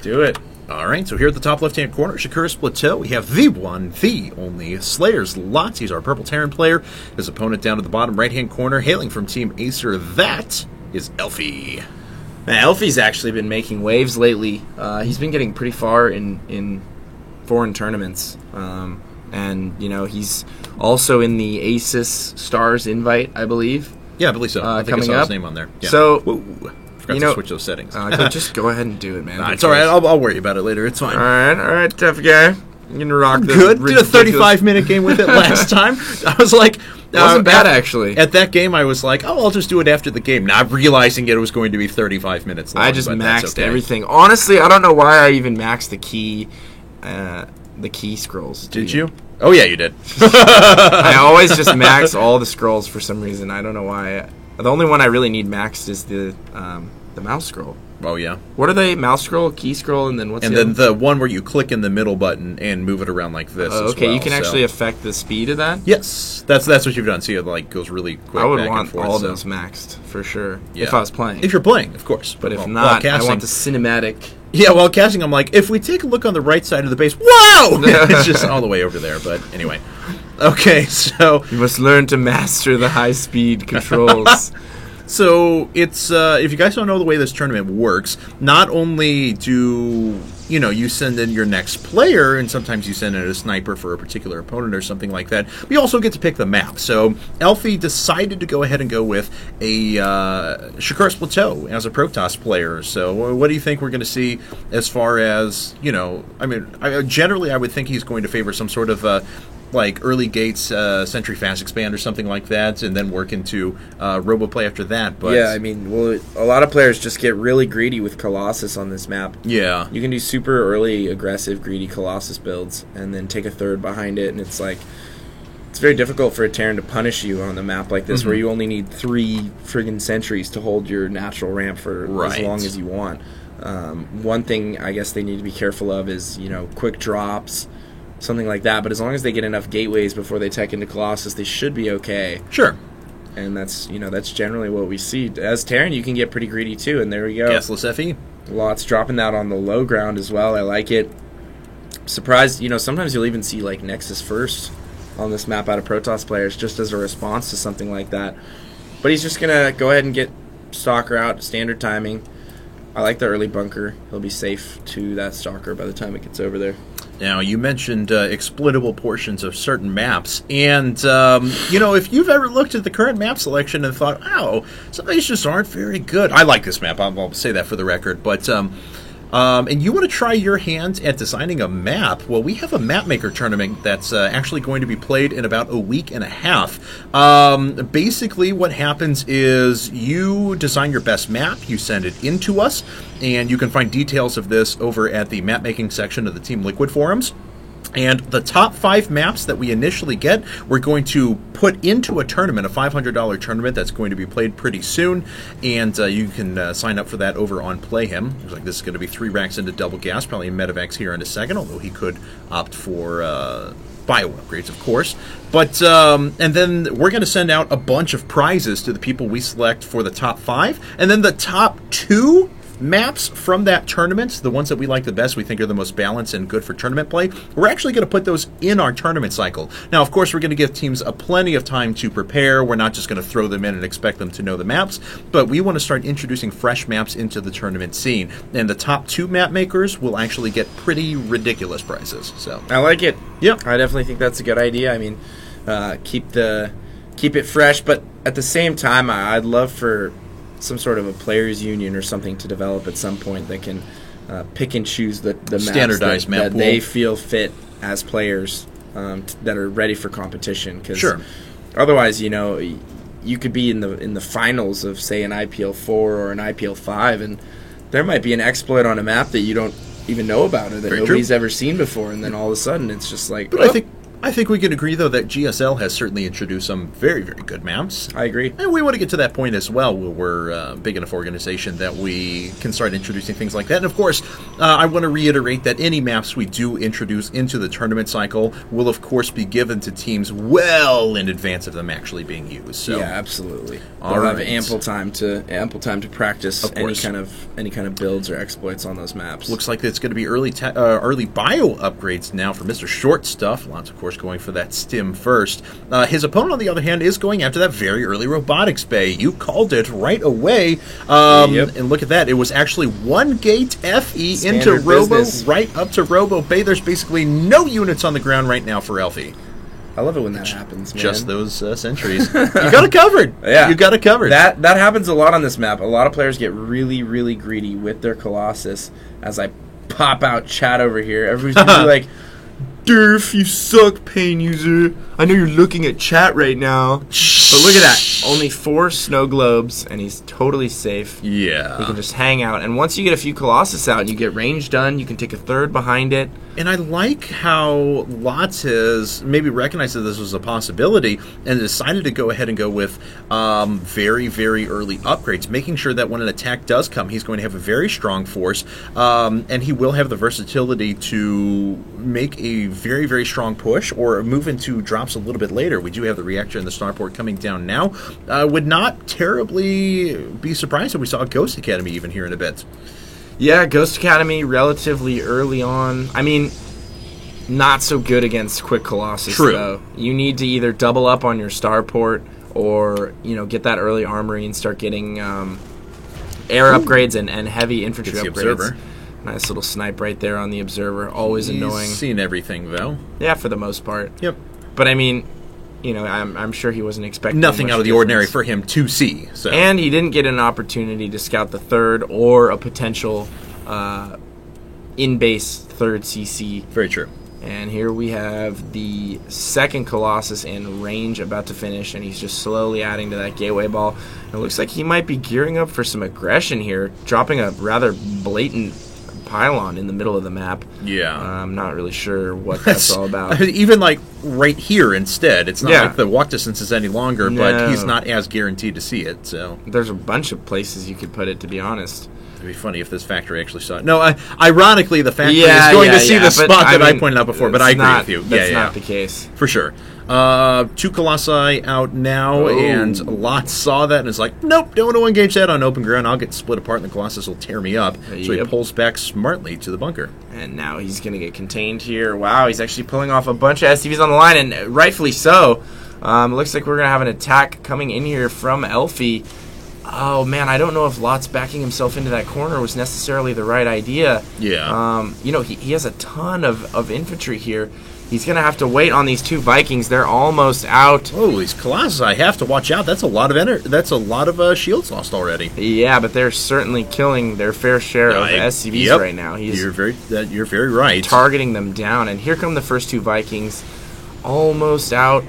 do it. All right, so here at the top left-hand corner, Shakuras Plateau, we have the one, the only Slayers Lotz. He's our Purple Terran player. His opponent down at the bottom right-hand corner, hailing from Team Acer, that is Elfie. Man, Elfie's actually been making waves lately. He's been getting pretty far in foreign tournaments. And, he's also in the ASUS Stars invite, I believe. Yeah, I believe so. I think I saw his name on there. Yeah. So, forgot to switch those settings. Just go ahead and do it, man. It's all right. I'll worry about it later. It's fine. All right, tough guy. I'm going to rock this. Good. Did a 35-minute game with it last time. I was like... It wasn't bad, actually. At that game, I was like, I'll just do it after the game, not realizing it was going to be 35 minutes long. I just maxed everything. Honestly, I don't know why I even maxed the key scrolls. Did you? Oh, yeah, you did. I always just max all the scrolls for some reason. I don't know why. The only one I really need maxed is the mouse scroll. Oh, yeah. What are they? Mouse scroll, key scroll, and then what's and then the one where you click in the middle button and move it around like this. Okay, you can actually affect the speed of that? Yes. That's what you've done. See, it goes really quick. I would back want and forth, all those maxed, for sure, if I was playing. If you're playing, of course. But if not, I want the cinematic... Yeah, while casting, I'm like, if we take a look on the right side of the base, whoa! It's just all the way over there, but anyway. Okay, so... You must learn to master the high-speed controls. So, it's, if you guys don't know the way this tournament works, not only do, you send in your next player, and sometimes you send in a sniper for a particular opponent or something like that, but you also get to pick the map. So, Elfie decided to go ahead and go with a Shakuras Plateau as a Protoss player. So, what do you think we're going to see as far as, generally I would think he's going to favor some sort of... like early gates, Sentry Fast Expand or something like that, and then work into RoboPlay after that. But yeah, a lot of players just get really greedy with Colossus on this map. Yeah. You can do super early, aggressive, greedy Colossus builds, and then take a third behind it, and it's very difficult for a Terran to punish you on the map like this, where you only need 3 friggin' sentries to hold your natural ramp for as long as you want. One thing I guess they need to be careful of is, quick drops, something like that, but as long as they get enough gateways before they tech into Colossus, they should be okay. Sure. And that's generally what we see. As Terran, you can get pretty greedy too, and there we go. Gasless FE. Lots dropping that on the low ground as well. I like it. Surprised, sometimes you'll even see like Nexus first on this map out of Protoss players just as a response to something like that. But he's just going to go ahead and get Stalker out, standard timing. I like the early bunker. He'll be safe to that Stalker by the time it gets over there. Now, you mentioned exploitable portions of certain maps, and, if you've ever looked at the current map selection and thought, wow, some of these just aren't very good. I like this map, I'll say that for the record, but, and you want to try your hand at designing a map, well, we have a map maker tournament that's actually going to be played in about a week and a half. Basically, what happens is you design your best map, you send it in to us, and you can find details of this over at the map making section of the Team Liquid forums. And the top 5 maps that we initially get, we're going to put into a tournament, a $500 tournament that's going to be played pretty soon. And you can sign up for that over on PlayHim. Looks like this is going to be 3 racks into double gas, probably a Medivacs here in a second, although he could opt for bio upgrades, of course. But, and then we're going to send out a bunch of prizes to the people we select for the top 5. And then the top 2 maps from that tournament, the ones that we like the best, we think are the most balanced and good for tournament play, we're actually going to put those in our tournament cycle. Now, of course, we're going to give teams plenty of time to prepare. We're not just going to throw them in and expect them to know the maps, but we want to start introducing fresh maps into the tournament scene. And the top 2 map makers will actually get pretty ridiculous prizes. So I like it. Yeah, I definitely think that's a good idea. I mean, keep it fresh, but at the same time, I'd love for some sort of a players union or something to develop at some point that can pick and choose the maps standardized map that pool. They feel fit as players that are ready for competition. Cause sure. Otherwise, you could be in the finals of, say, an IPL 4 or an IPL 5, and there might be an exploit on a map that you don't even know about or that nobody's ever seen before, and then all of a sudden it's just like... But I think we can agree, though, that GSL has certainly introduced some very, very good maps. I agree. And we want to get to that point as well where we're a big enough organization that we can start introducing things like that. And, of course, I want to reiterate that any maps we do introduce into the tournament cycle will, of course, be given to teams well in advance of them actually being used. So, yeah, absolutely. All They'll right. have ample time to practice Of any course. kind of builds or exploits on those maps. Looks like it's going to be early bio upgrades now for Mr. Short Stuff. Lots, of course, going for that stim first. His opponent, on the other hand, is going after that very early robotics bay. You called it right away. Yep. And look at that. It was actually one gate FE into Standard Robo, business. right up to Robo Bay. There's basically no units on the ground right now for Elfie. I love it when that happens, man. Just those sentries. You got it covered. Yeah. You got it covered. That happens a lot on this map. A lot of players get really, really greedy with their Colossus. As I pop out chat over here, everybody's gonna be like, Durf, you suck, pain user. I know you're looking at chat right now. But look at that. Only 4 snow globes, and he's totally safe. Yeah. He can just hang out. And once you get a few Colossus out and you get range done, you can take a third behind it. And I like how Lots has maybe recognized that this was a possibility and decided to go ahead and go with very, very early upgrades, making sure that when an attack does come, he's going to have a very strong force, and he will have the versatility to make a very, very strong push or move into drops a little bit later. We do have the reactor and the starport coming down now. Would not terribly be surprised if we saw a Ghost Academy even here in a bit. Yeah, Ghost Academy relatively early on. I mean, not so good against quick Colossus, True. though. You need to either double up on your starport or, get that early armory and start getting air upgrades and heavy infantry Gets the upgrades. observer. Nice little snipe right there on the observer. Always annoying. He's seen everything, though. Yeah, for the most part. Yep. But, I mean, I'm sure he wasn't expecting Nothing much out of the difference. ordinary for him to see. So. And he didn't get an opportunity to scout the third or a potential in-base third CC. Very true. And here we have the second Colossus in range about to finish, and he's just slowly adding to that gateway ball. It looks like he might be gearing up for some aggression here, dropping a rather blatant pylon in the middle of the map. Yeah. I'm not really sure what that's all about. Even like right here instead. It's not Yeah. like the walk distance is any longer, but No. he's not as guaranteed to see it. So There's a bunch of places you could put it, to be honest. it'd be funny if this factory actually saw it. No, ironically, the factory Yeah, is going yeah, to see yeah, the but, spot that I mean, pointed out before, but it's I agree not- with you. That's yeah, not the case. for sure. 2 Colossi out now, Oh. and Lot saw that and is like, nope, don't want to engage that on open ground. I'll get split apart and the Colossus will tear me up. So he Yep. pulls back smartly to the bunker. And now he's going to get contained here. Wow, he's actually pulling off a bunch of SCVs on the line, and rightfully so. Looks like we're going to have an attack coming in here from Elfie. Oh, man, I don't know if Lot's backing himself into that corner was necessarily the right idea. Yeah. He has a ton of infantry here. He's going to have to wait on these 2 Vikings. They're almost out. Oh, these Colossi, I have to watch out. That's a lot of That's a lot of shields lost already. Yeah, but they're certainly killing their fair share of SCVs Yep. right now. He's You're very right. targeting them down. And here come the first 2 Vikings. Almost out.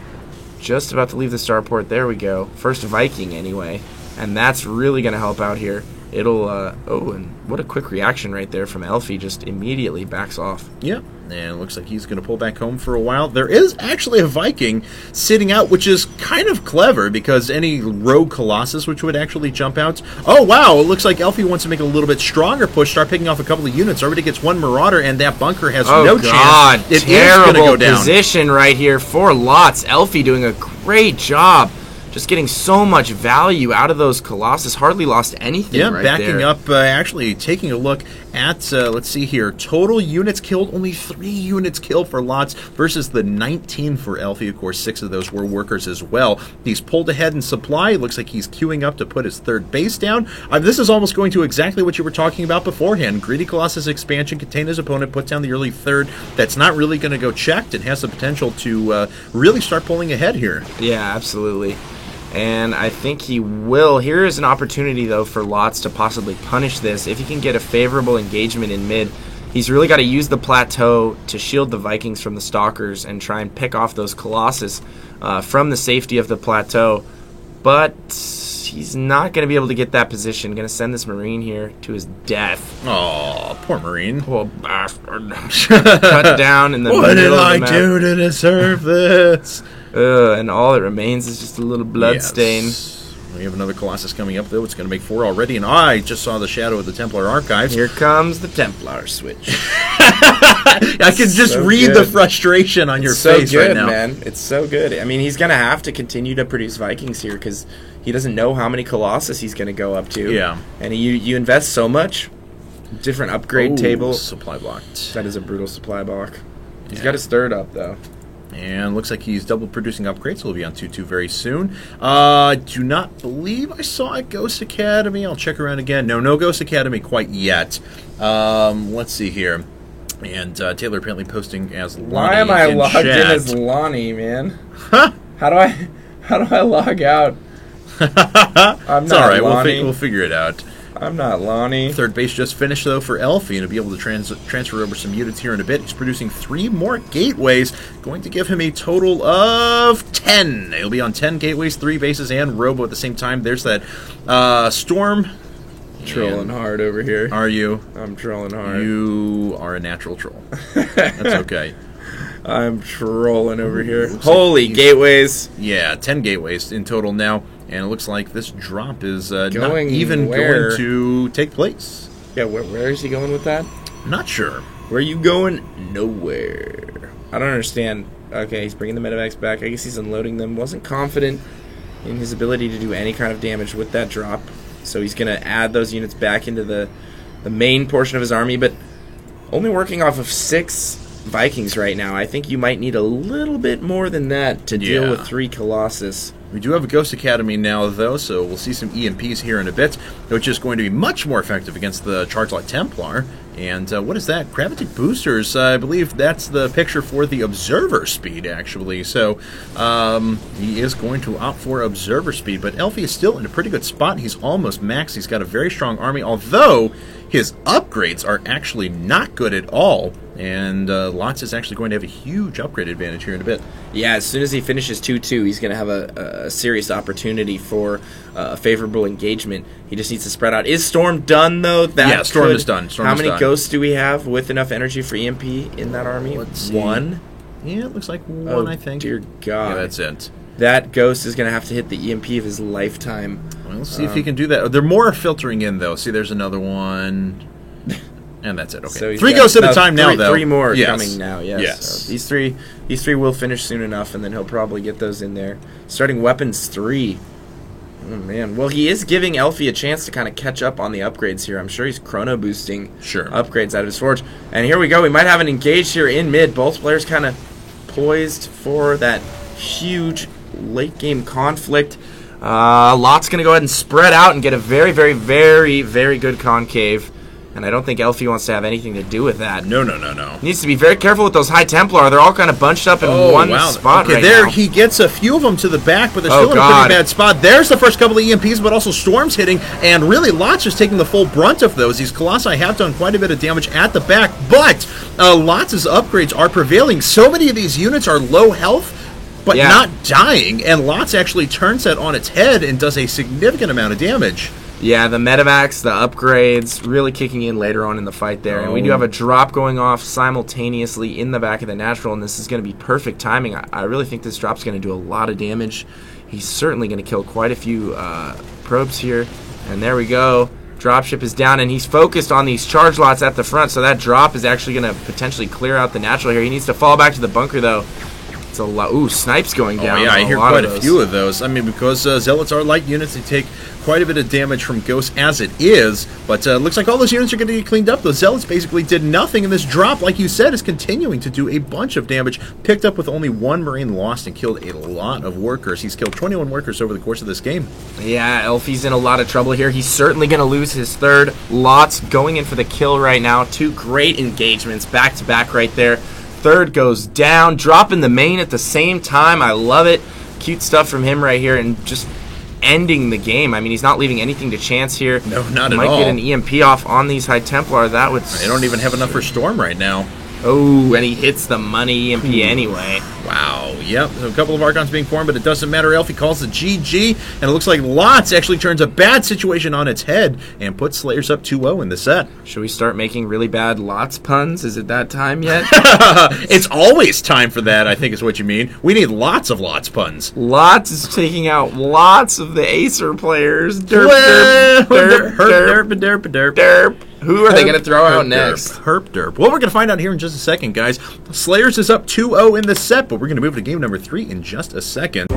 Just about to leave the starport. There we go. First Viking, anyway. And that's really going to help out here. It'll, and what a quick reaction right there from Elfie. Just immediately backs off. Yep. And it looks like he's going to pull back home for a while. There is actually a Viking sitting out, which is kind of clever because any rogue Colossus, which would actually jump out. Oh, wow. It looks like Elfie wants to make a little bit stronger push, start picking off a couple of units. Already gets 1 Marauder, and that bunker has no God, chance. It is terrible going to go down. position right here for Lots. Elfie doing a great job. Just getting so much value out of those Colossus. Hardly lost anything Yeah, right backing there. up, actually taking a look at, let's see here, total units killed, only 3 units killed for Lots versus the 19 for Elfie. Of course, 6 of those were workers as well. He's pulled ahead in supply. It looks like he's queuing up to put his 3rd base down. This is almost going to exactly what you were talking about beforehand. Greedy Colossus expansion, contain his opponent, put down the early 3rd. That's not really going to go checked and has the potential to really start pulling ahead here. Yeah, absolutely. And I think he will. Here is an opportunity, though, for Lots to possibly punish this. If he can get a favorable engagement in mid, he's really got to use the plateau to shield the Vikings from the Stalkers and try and pick off those Colossus from the safety of the plateau. but he's not going to be able to get that position. Going to send this Marine here to his death. Oh, poor Marine. Poor bastard. Cut down in the What did middle of I the map. do to deserve this? And all that remains is just a little blood stain. We have another Colossus coming up, though. It's going to make 4 already, and I just saw the shadow of the Templar Archives. Here comes the Templar switch. I can just So read good. the frustration on your It's so face good, right now. man. It's so good. I mean, he's going to have to continue to produce Vikings here because he doesn't know how many Colossus he's going to go up to. Yeah. And you invest so much. Different upgrade Ooh, table. Supply blocked. That is a brutal supply block. He's Yeah. got his third up, though. And looks like he's double producing upgrades, so he'll be on 2-2 very soon. I do not believe I saw a Ghost Academy. I'll check around again. No Ghost Academy quite yet. Let's see here. And Taylor apparently posting as Lonnie. Why am I logged in chat. as Lonnie, man? Huh? How do I log out? I'm It's not all right. Lonnie. We'll figure it out. I'm not Lonnie. Third base just finished, though, for Elfie, and to be able to transfer over some units here in a bit. He's producing 3 more gateways, going to give him a total of 10. He'll be on 10 gateways, 3 bases, and Robo at the same time. There's that Storm. Trolling And hard over here. Are you? I'm trolling hard. You are a natural troll. That's okay. I'm trolling over here. looks like Holy he's- gateways. Yeah, 10 gateways in total now, and it looks like this drop is not Going even where? going to take place. Yeah, where is he going with that? Not sure. Where are you going? Nowhere. I don't understand. Okay, he's bringing the medevacs back. I guess he's unloading them. Wasn't confident in his ability to do any kind of damage with that drop. So he's going to add those units back into the main portion of his army, but only working off of 6 Vikings right now. I think you might need a little bit more than that to deal Yeah. with 3 Colossus. We do have a Ghost Academy now, though, so we'll see some EMPs here in a bit, which is going to be much more effective against the Charge-Lot Templar. And what is that? Gravity Boosters. I believe that's the picture for the Observer Speed, actually. So he is going to opt for Observer Speed, but Elfie is still in a pretty good spot. He's almost maxed. He's got a very strong army, although his upgrades are actually not good at all. And Lots is actually going to have a huge upgrade advantage here in a bit. Yeah, as soon as he finishes 2-2, he's going to have a serious opportunity for a favorable engagement. He just needs to spread out. Is Storm done, though? Yeah, Storm is done. Storm how is many done. ghosts do we have with enough energy for EMP in that army? Let's see. 1? Yeah, it looks like 1, Oh, I think. dear God. Yeah, that's it. That ghost is going to have to hit the EMP of his lifetime. Well, let's see if he can do that. They're more filtering in, though. See, there's another one. And that's it. Okay. So he's 3 got- ghosts at a no, time now, though. 3 more Yes. coming now, yes. Yes. So these three will finish soon enough, and then he'll probably get those in there. Starting weapons 3. Oh, man. Well, he is giving Elfie a chance to kind of catch up on the upgrades here. I'm sure he's chrono boosting Sure. upgrades out of his forge. And here we go. We might have an engage here in mid. Both players kind of poised for that huge late-game conflict. Lot's going to go ahead and spread out and get a very, very, very, very good concave. And I don't think Elfie wants to have anything to do with that. No. Needs to be very careful with those high Templar. They're all kind of bunched up in one spot Okay, right there now. he gets a few of them to the back, but they're Oh, still in a God. pretty bad spot. There's the first couple of EMPs, but also Storms hitting, and really Lots is taking the full brunt of those. These Colossi have done quite a bit of damage at the back, but Lots' upgrades are prevailing. So many of these units are low health, but Yeah. not dying, and Lots actually turns that on its head and does a significant amount of damage. Yeah, the medevacs, the upgrades, really kicking in later on in the fight there. And we do have a drop going off simultaneously in the back of the natural, and this is going to be perfect timing. I really think this drop's going to do a lot of damage. He's certainly going to kill quite a few probes here. And there we go. Dropship is down, and he's focused on these charge lots at the front, so that drop is actually going to potentially clear out the natural here. He needs to fall back to the bunker, though. It's a lot. Ooh, snipes going down. Oh, yeah, I on hear lot quite of a those. few of those. I mean, because Zealots are light units, they take quite a bit of damage from Ghosts as it is, but looks like all those units are going to get cleaned up. Those Zealots basically did nothing, and this drop, like you said, is continuing to do a bunch of damage, picked up with only 1 Marine lost and killed a lot of workers. He's killed 21 workers over the course of this game. Yeah, Elfie's in a lot of trouble here. He's certainly going to lose his third. Lots going in for the kill right now. 2 great engagements back-to-back right there. Third goes down, dropping the main at the same time. I love it. Cute stuff from him right here, and just ending the game. I mean, he's not leaving anything to chance here. No, not at Might all. get an EMP off on these High Templar. That would... They don't even have enough for Storm right now. Oh, and he hits the money EMP anyway. Wow, yep. So a couple of Archons being formed, but it doesn't matter. Elfie calls the GG, and it looks like Lots actually turns a bad situation on its head and puts Slayers up 2-0 in the set. Should we start making really bad Lots puns? Is it that time yet? It's always time for that, I think is what you mean. We need lots of Lots puns. Lots is taking out lots of the Acer players. Derp, derp. Who are they going to throw out next? Derp. Well, we're going to find out here in just a second, guys. Slayers is up 2-0 in the set, but we're going to move to game number 3 in just a second.